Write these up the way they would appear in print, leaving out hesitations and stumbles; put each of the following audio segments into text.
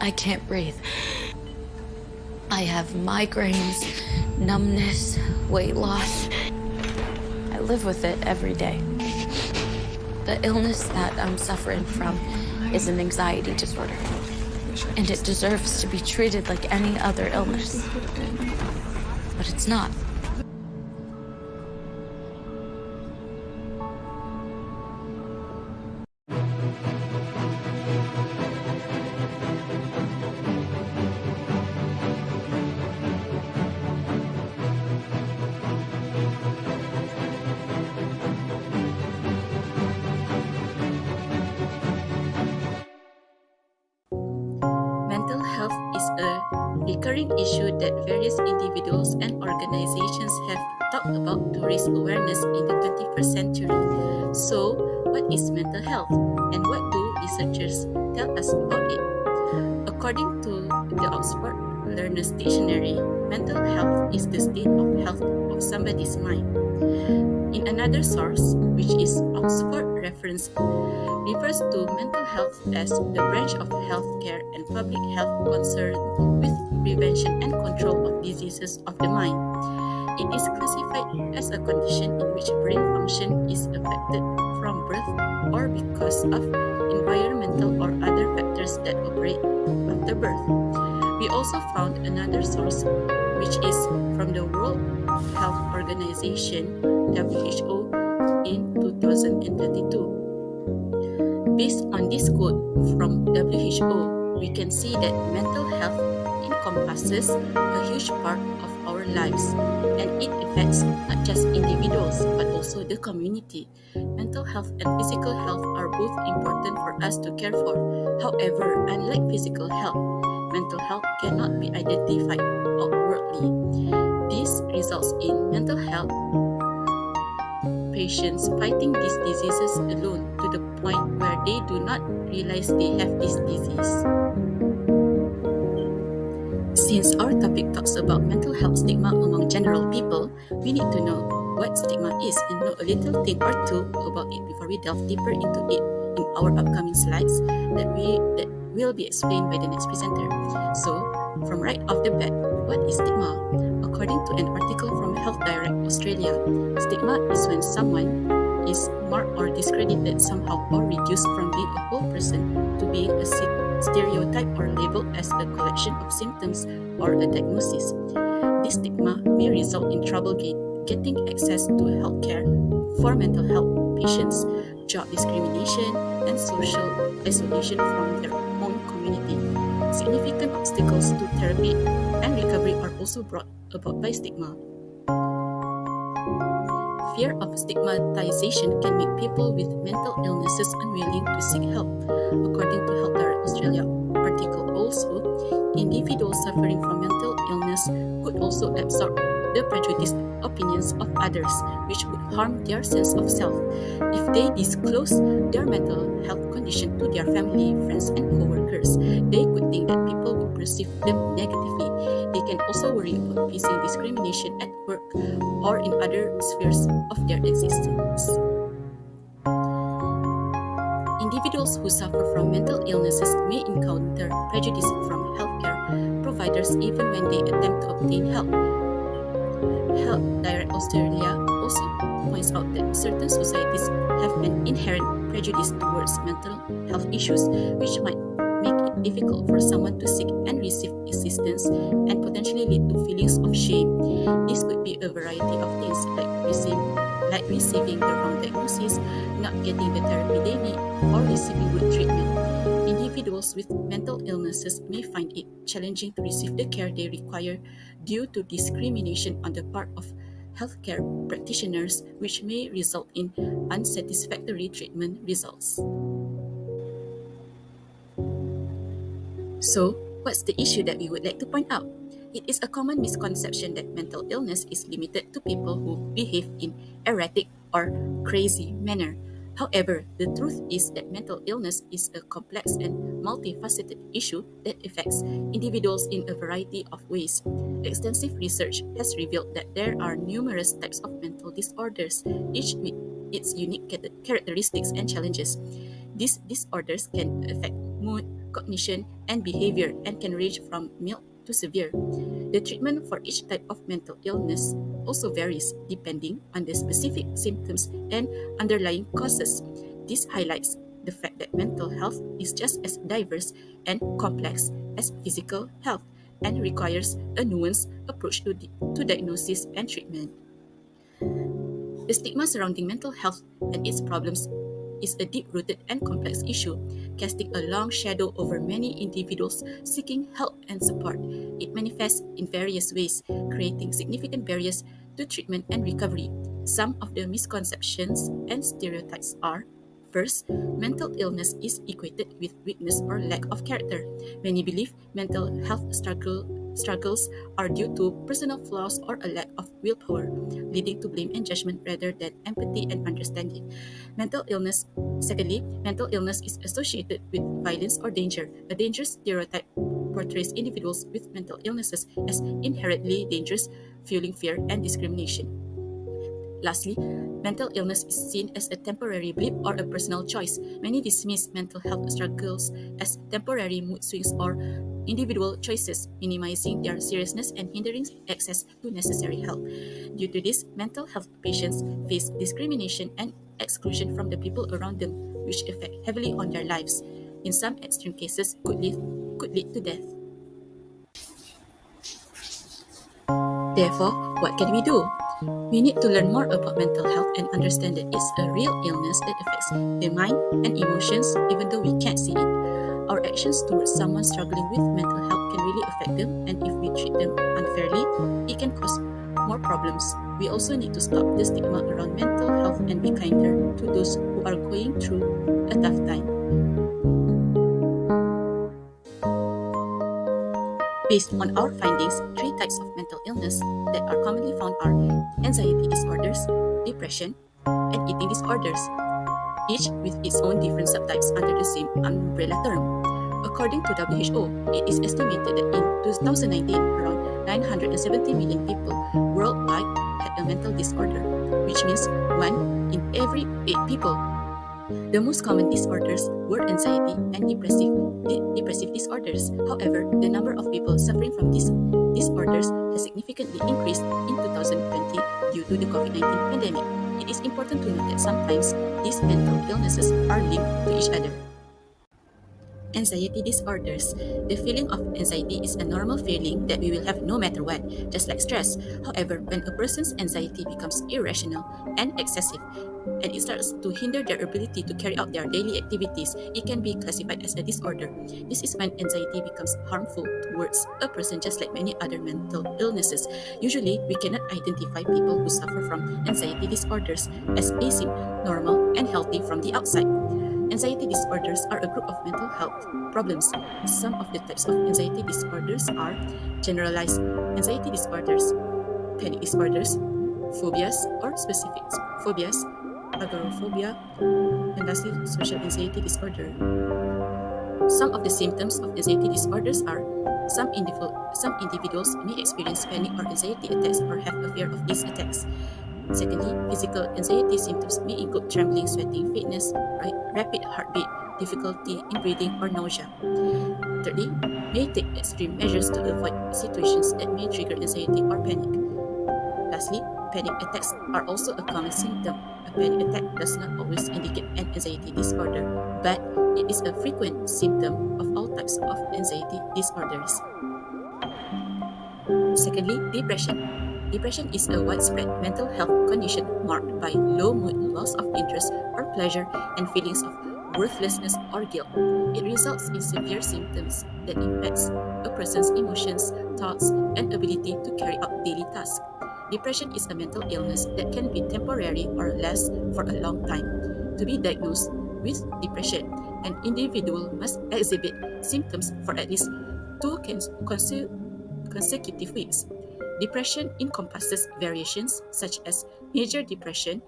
I can't breathe. I have migraines, numbness, weight loss. I live with it every day. The illness that I'm suffering from is an anxiety disorder, and it deserves to be treated like any other illness. But it's not. Mental health is a recurring issue that various individuals and organizations have talked about to raise awareness in the 21st century. So, what is mental health and what do researchers tell us about it? According to the Oxford Learner's Dictionary, mental health is the state of health of somebody's mind. In another source, which is Oxford Reference, refers to mental health as the branch of healthcare and public health concerned with prevention and control of diseases of the mind. It is classified as a condition in which brain function is affected from birth or because of environmental or other factors that operate after birth. We also found another source, which is from the World Health Organization, WHO, in 2022. Based on this quote from WHO, we can see that mental health encompasses a huge part of our lives, and it affects not just individuals but also the community. Mental health and physical health are both important for us to care for. However, unlike physical health, mental health cannot be identified outwardly. This results in mental health patients fighting these diseases alone to the point where they do not realize they have this disease. Since our topic talks about mental health stigma among general people, we need to know what stigma is and know a little thing or two about it before we delve deeper into it in our upcoming slides that will be explained by the next presenter. So, from right off the bat, what is stigma? According to an article from Health Direct Australia, stigma is when someone is marked or discredited somehow or reduced from being a whole person to being a stereotype or labeled as a collection of symptoms or a diagnosis. This stigma may result in trouble getting access to healthcare for mental health patients, job discrimination, and social isolation from their own community. Significant obstacles to therapy and recovery are also brought about by stigma. Fear of stigmatization can make people with mental illnesses unwilling to seek help. According to Health Direct Australia article also, individuals suffering from mental illness could also absorb the prejudiced opinions of others, which would harm their sense of self. If they disclose their mental health condition to their family, friends, and co-workers, they could think that people would perceive them negatively. They can also worry about facing discrimination at work or in other spheres of their existence. Individuals who suffer from mental illnesses may encounter prejudice from healthcare providers even when they attempt to obtain help. Health Direct Australia also points out that certain societies have an inherent prejudice towards mental health issues, which might make it difficult for someone to seek and receive assistance and potentially lead to feelings of shame. This could be a variety of things like receiving the wrong diagnosis, not getting the therapy they need, or receiving good treatment. Individuals with mental illnesses may find it challenging to receive the care they require due to discrimination on the part of healthcare practitioners, which may result in unsatisfactory treatment results. So, what's the issue that we would like to point out? It is a common misconception that mental illness is limited to people who behave in erratic or crazy manner. However, the truth is that mental illness is a complex and multifaceted issue that affects individuals in a variety of ways. Extensive research has revealed that there are numerous types of mental disorders, each with its unique characteristics and challenges. These disorders can affect mood, cognition, and behavior and can range from mild to severe. The treatment for each type of mental illness also varies depending on the specific symptoms and underlying causes. This highlights the fact that mental health is just as diverse and complex as physical health and requires a nuanced approach to diagnosis and treatment. The stigma surrounding mental health and its problems is a deep-rooted and complex issue, casting a long shadow over many individuals seeking help and support. It manifests in various ways, creating significant barriers to treatment and recovery. Some of the misconceptions and stereotypes are: first, mental illness is equated with weakness or lack of character. Many believe mental health struggles are due to personal flaws or a lack of willpower, leading to blame and judgment rather than empathy and understanding. Mental illness, secondly, mental illness is associated with violence or danger. A dangerous stereotype portrays individuals with mental illnesses as inherently dangerous, fueling fear and discrimination. Lastly, mental illness is seen as a temporary blip or a personal choice. Many dismiss mental health struggles as temporary mood swings or individual choices, minimizing their seriousness and hindering access to necessary help. Due to this, mental health patients face discrimination and exclusion from the people around them, which affect heavily on their lives. In some extreme cases, could lead to death. Therefore, what can we do? We need to learn more about mental health and understand that it's a real illness that affects the mind and emotions even though we can't see it. Our actions towards someone struggling with mental health can really affect them, and if we treat them unfairly, it can cause more problems. We also need to stop the stigma around mental health and be kinder to those who are going through a tough time. Based on our findings, three types of mental illness that are commonly found are anxiety disorders, depression, and eating disorders, each with its own different subtypes under the same umbrella term. According to WHO, it is estimated that in 2019, around 970 million people worldwide had a mental disorder, which means 1 in every 8 people. The most common disorders were anxiety and depressive disorders. However, the number of people suffering from these disorders has significantly increased in 2020 due to the COVID-19 pandemic. It is important to note that sometimes these mental illnesses are linked to each other. Anxiety disorders. The feeling of anxiety is a normal feeling that we will have no matter what, just like stress. However, when a person's anxiety becomes irrational and excessive, and it starts to hinder their ability to carry out their daily activities, it can be classified as a disorder. This is when anxiety becomes harmful towards a person, just like many other mental illnesses. Usually, we cannot identify people who suffer from anxiety disorders as normal, and healthy from the outside. Anxiety disorders are a group of mental health problems. Some of the types of anxiety disorders are generalized anxiety disorders, panic disorders, phobias or specific phobias, agoraphobia, and lastly, social anxiety disorder. Some of the symptoms of anxiety disorders are some individuals may experience panic or anxiety attacks or have a fear of these attacks. Secondly, physical anxiety symptoms may include trembling, sweating, faintness, rapid heartbeat, difficulty in breathing, or nausea. Thirdly, may take extreme measures to avoid situations that may trigger anxiety or panic. Lastly, panic attacks are also a common symptom. A panic attack does not always indicate an anxiety disorder, but it is a frequent symptom of all types of anxiety disorders. Secondly, depression. Depression is a widespread mental health condition marked by low mood, loss of interest or pleasure, and feelings of worthlessness or guilt. It results in severe symptoms that impacts a person's emotions, thoughts, and ability to carry out daily tasks. Depression is a mental illness that can be temporary or last for a long time. To be diagnosed with depression, an individual must exhibit symptoms for at least two consecutive weeks. Depression encompasses variations such as major depression,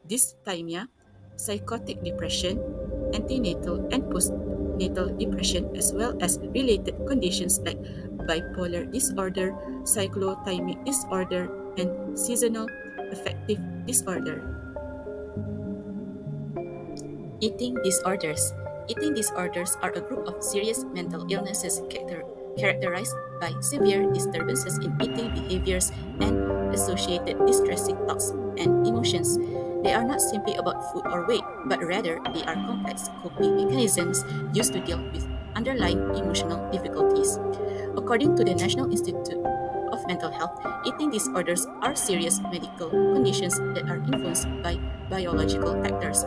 dysthymia, psychotic depression, antenatal and postnatal depression, as well as related conditions like bipolar disorder, cyclothymic disorder, and seasonal affective disorder. Eating disorders. Eating disorders are a group of serious mental illnesses characterized by severe disturbances in eating behaviors and associated distressing thoughts and emotions. They are not simply about food or weight, but rather they are complex coping mechanisms used to deal with underlying emotional difficulties. According to the National Institute of Mental Health, eating disorders are serious medical conditions that are influenced by biological factors.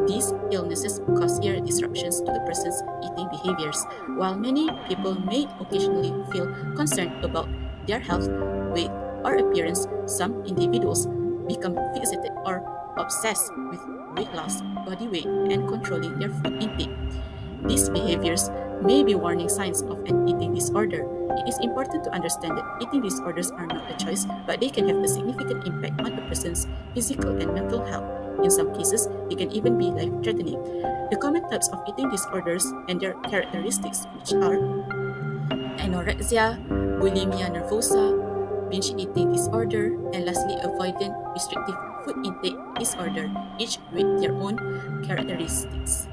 These illnesses cause ear disruptions to a person's eating behaviors. While many people may occasionally feel concerned about their health, weight, or appearance, some individuals become fixated or obsessed with weight loss, body weight, and controlling their food intake. These behaviors may be warning signs of an eating disorder. It is important to understand that eating disorders are not a choice, but they can have a significant impact on a person's physical and mental health. In some cases, they can even be life threatening. The common types of eating disorders and their characteristics, which are anorexia, bulimia nervosa, binge eating disorder, and lastly, avoidant restrictive food intake disorder, each with their own characteristics.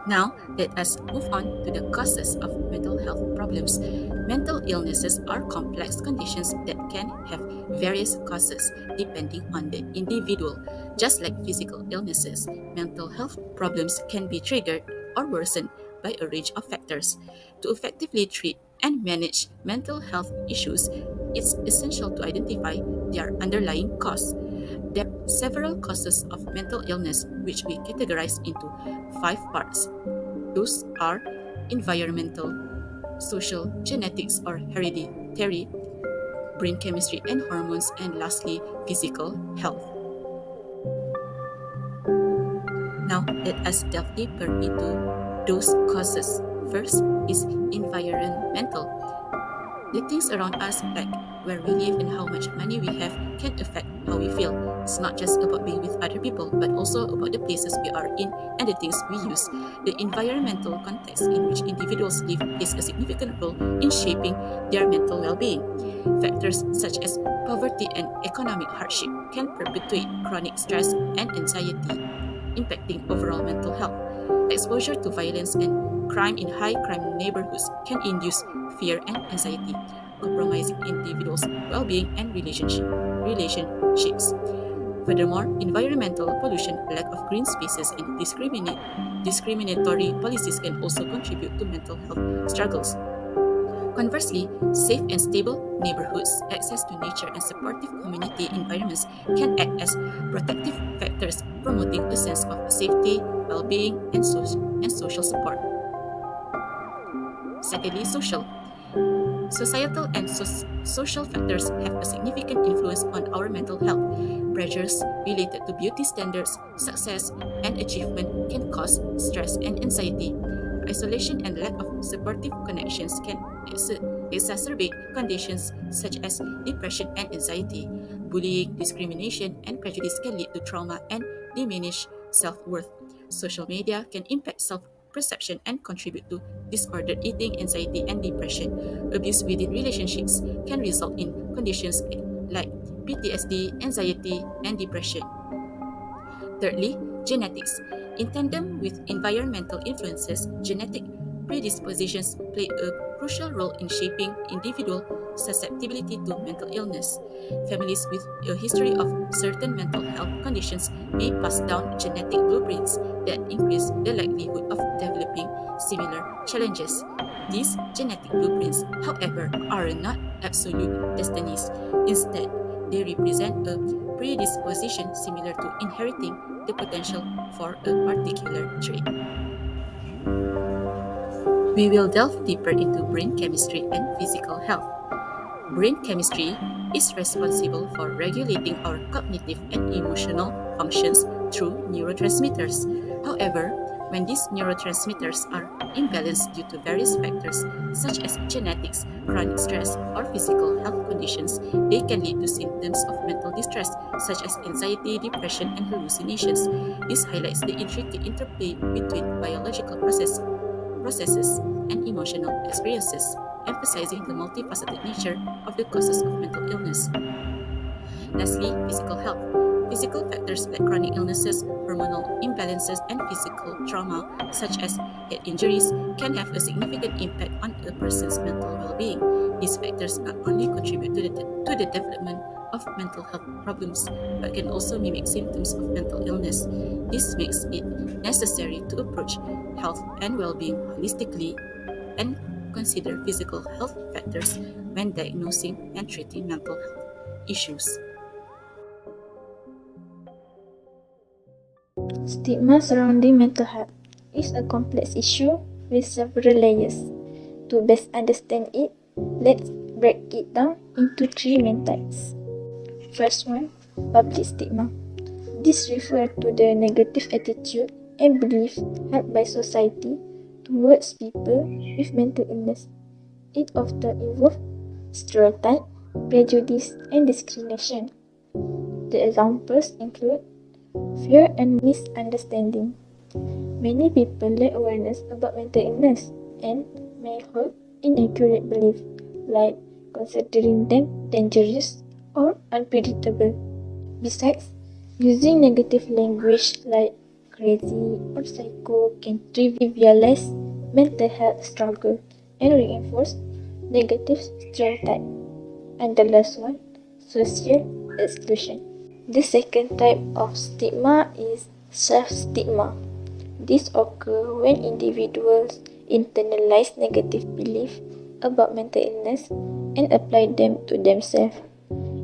Now, let us move on to the causes of mental health problems. Mental illnesses are complex conditions that can have various causes depending on the individual. Just like physical illnesses, mental health problems can be triggered or worsened by a range of factors. To effectively treat and manage mental health issues, it's essential to identify their underlying cause. There are several causes of mental illness which we categorize into five parts. Those are environmental, social, genetics or hereditary, brain chemistry and hormones, and lastly, physical health. Now, let us delve deeper into those causes. First is environmental. The things around us, like where we live and how much money we have, can affect how we feel. It's not just about being with other people, but also about the places we are in and the things we use. The environmental context in which individuals live plays a significant role in shaping their mental well being. Factors such as poverty and economic hardship can perpetuate chronic stress and anxiety, impacting overall mental health. Exposure to violence and crime in high crime neighborhoods can induce fear and anxiety, compromising individuals' well being and relationships. Furthermore, environmental pollution, lack of green spaces, and discriminatory policies can also contribute to mental health struggles. Conversely, safe and stable neighborhoods, access to nature, and supportive community environments can act as protective factors, promoting a sense of safety, well being, and social support. Secondly, social. Societal and social factors have a significant influence on our mental health. Pressures related to beauty standards, success, and achievement can cause stress and anxiety. Isolation and lack of supportive connections can exacerbate conditions such as depression and anxiety. Bullying, discrimination, and prejudice can lead to trauma and diminish self worth. Social media can impact self perception and contribute to disordered eating, anxiety, and depression. Abuse within relationships can result in conditions like PTSD, anxiety, and depression. Thirdly, genetics. In tandem with environmental influences, genetic predispositions play a crucial role in shaping individual susceptibility to mental illness. Families with a history of certain mental health conditions may pass down genetic blueprints that increase the likelihood of developing similar challenges. These genetic blueprints, however, are not absolute destinies. Instead, they represent a predisposition similar to inheriting the potential for a particular trait. We will delve deeper into brain chemistry and physical health. Brain chemistry is responsible for regulating our cognitive and emotional functions through neurotransmitters. However, when these neurotransmitters are imbalanced due to various factors such as genetics, chronic stress, or physical health conditions, they can lead to symptoms of mental distress such as anxiety, depression, and hallucinations. This highlights the intricate interplay between biological processes and emotional experiences, emphasizing the multifaceted nature of the causes of mental illness. Lastly, physical health. Physical factors like chronic illnesses, hormonal imbalances, and physical trauma, such as head injuries, can have a significant impact on a person's mental well-being. These factors not only contribute to the development of mental health problems, but can also mimic symptoms of mental illness. This makes it necessary to approach health and well-being holistically and consider physical health factors when diagnosing and treating mental health issues. Stigma surrounding mental health is a complex issue with several layers. To best understand it, let's break it down into three main types. First one, public stigma. This refers to the negative attitude and belief held by society towards people with mental illness. It often involves stereotype, prejudice, and discrimination. The examples include fear and misunderstanding. Many people lack awareness about mental illness and may hold inaccurate beliefs, like considering them dangerous or unpredictable. Besides, using negative language like crazy or psycho can trivialize mental health struggle and reinforce negative stereotypes. And the last one, social exclusion. The second type of stigma is self-stigma. This occurs when individuals internalize negative beliefs about mental illness and apply them to themselves.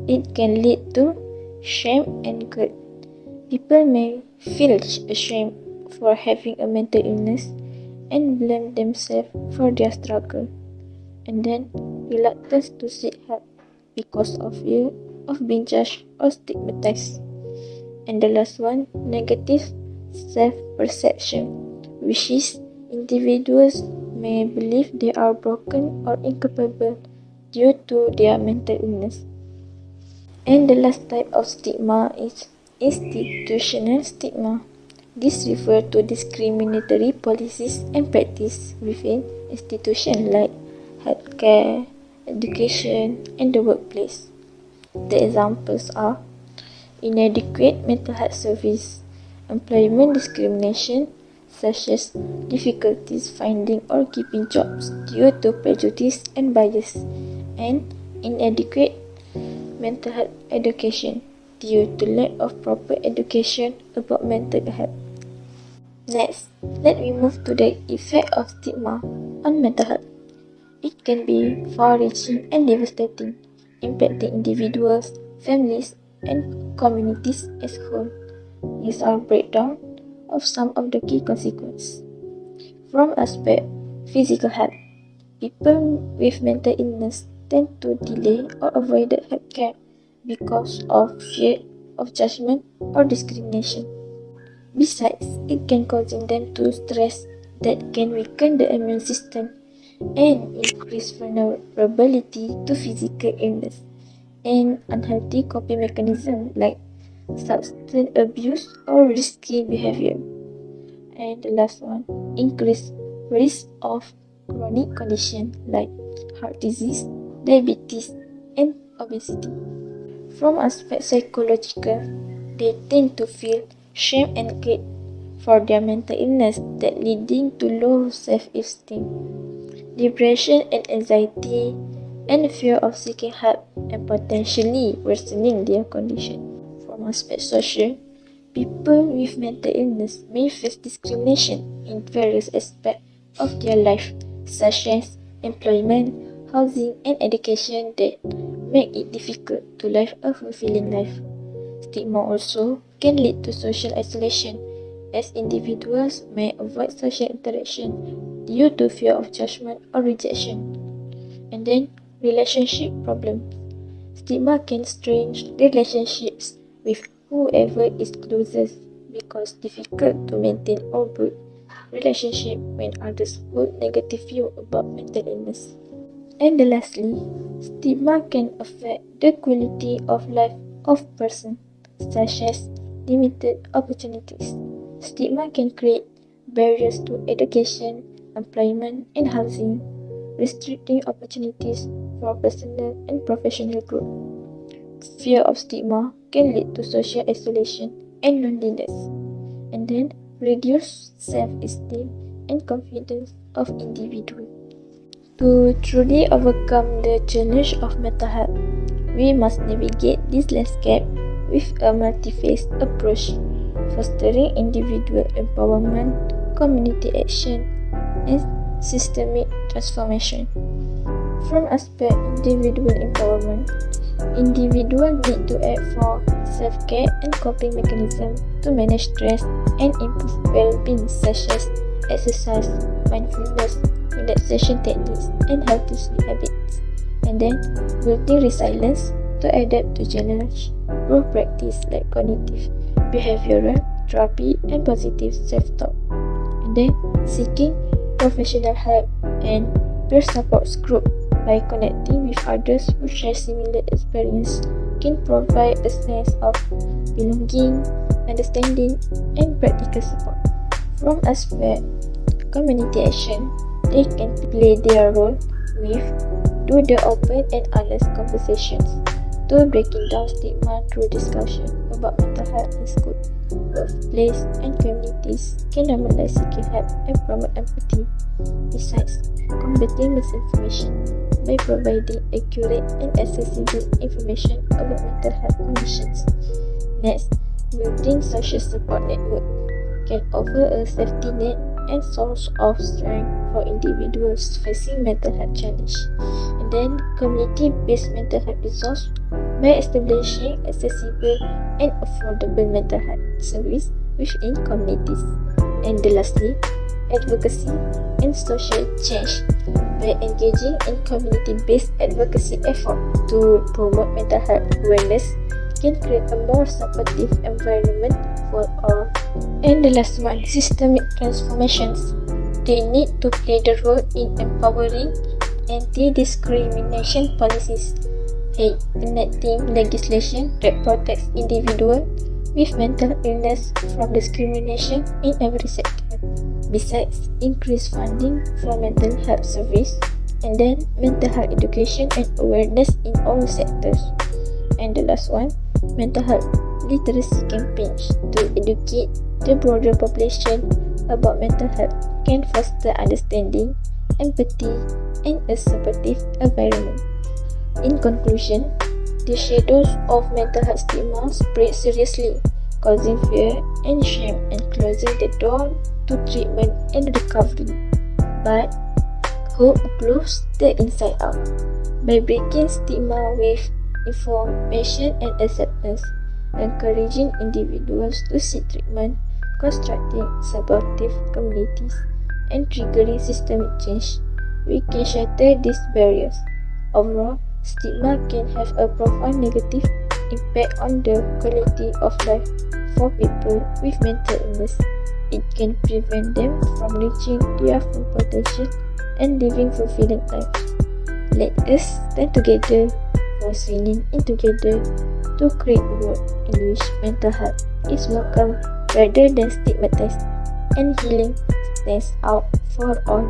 It can lead to shame and guilt. People may feel ashamed for having a mental illness and blame themselves for their struggle, and then reluctance to seek help because of fear of being judged or stigmatized. And the last one, negative self-perception, which is individuals may believe they are broken or incapable due to their mental illness. And the last type of stigma is institutional stigma. This refers to discriminatory policies and practice within institutions like healthcare, education, and the workplace. The examples are inadequate mental health service, employment discrimination, such as difficulties finding or keeping jobs due to prejudice and bias, and inadequate mental health education due to lack of proper education about mental health. Next, let me move to the effect of stigma on mental health. It can be far-reaching and devastating, impacting individuals, families, and communities as a whole. These are breakdown of some of the key consequences. From aspect physical health, people with mental illness tend to delay or avoid health care because of fear of judgment or discrimination. Besides, it can cause them to stress that can weaken the immune system and increase vulnerability to physical illness and unhealthy coping mechanisms like substance abuse or risky behavior. And the last one, increase risk of chronic conditions like heart disease, diabetes, and obesity. From aspect psychological, they tend to feel shame and guilt for their mental illness that leading to low self-esteem, depression and anxiety, and fear of seeking help and potentially worsening their condition. From aspect social, people with mental illness may face discrimination in various aspects of their life, such as employment, housing, and education that make it difficult to live a fulfilling life. Stigma also can lead to social isolation, as individuals may avoid social interaction due to fear of judgment or rejection. And then, relationship problems. Stigma can strain relationships with whoever is closest because difficult to maintain or build relationship when others hold negative view about mental illness. And lastly, stigma can affect the quality of life of person, such as limited opportunities. Stigma can create barriers to education, employment, and housing, restricting opportunities for personal and professional growth. fear of stigma can lead to social isolation and loneliness, and then reduce self-esteem and confidence of individuals. To truly overcome the challenge of mental health, we must navigate this landscape with a multi-phase approach, fostering individual empowerment, community action, and systemic transformation. From aspect individual empowerment, individuals need to act for self-care and coping mechanisms to manage stress and improve well-being such as exercise, mindfulness, relaxation techniques, and healthy sleep habits. And then building resilience to adapt to challenge through practice like cognitive behavioral therapy and positive self-talk. And then seeking professional help and peer support group by connecting with others who share similar experience can provide a sense of belonging, understanding, and practical support. From aspect community action, they can play their role with do the open and honest conversations to breaking down stigma through discussion about mental health in school, workplace, and communities can normalize seeking help and promote empathy. Besides, combating misinformation by providing accurate and accessible information about mental health conditions. Next, building social support network can offer a safety net and source of strength for individuals facing mental health challenge. And then community-based mental health resource by establishing accessible and affordable mental health service within communities. And lastly, advocacy and social change by engaging in community-based advocacy effort to promote mental health awareness can create a more supportive environment for all. And the last one, systemic transformations. They need to play the role in empowering anti-discrimination policies, enacting legislation that protects individuals with mental illness from discrimination in every sector. Besides, increased funding for mental health service, and then mental health education and awareness in all sectors. And the last one, mental health literacy campaigns to educate the broader population about mental health can foster understanding, empathy, and a supportive environment. In conclusion, the shadows of mental health stigma spread seriously, causing fear and shame and closing the door to treatment and recovery. But hope glows the inside out. By breaking stigma with information and acceptance, encouraging individuals to seek treatment, constructing supportive communities, and triggering systemic change, we can shatter these barriers. Overall, stigma can have a profound negative impact on the quality of life for people with mental illness. It can prevent them from reaching their full potential and living fulfilling lives. Let us stand together for swinging in together to create a world in which mental health is welcome rather than stigmatized and healing stands out for all.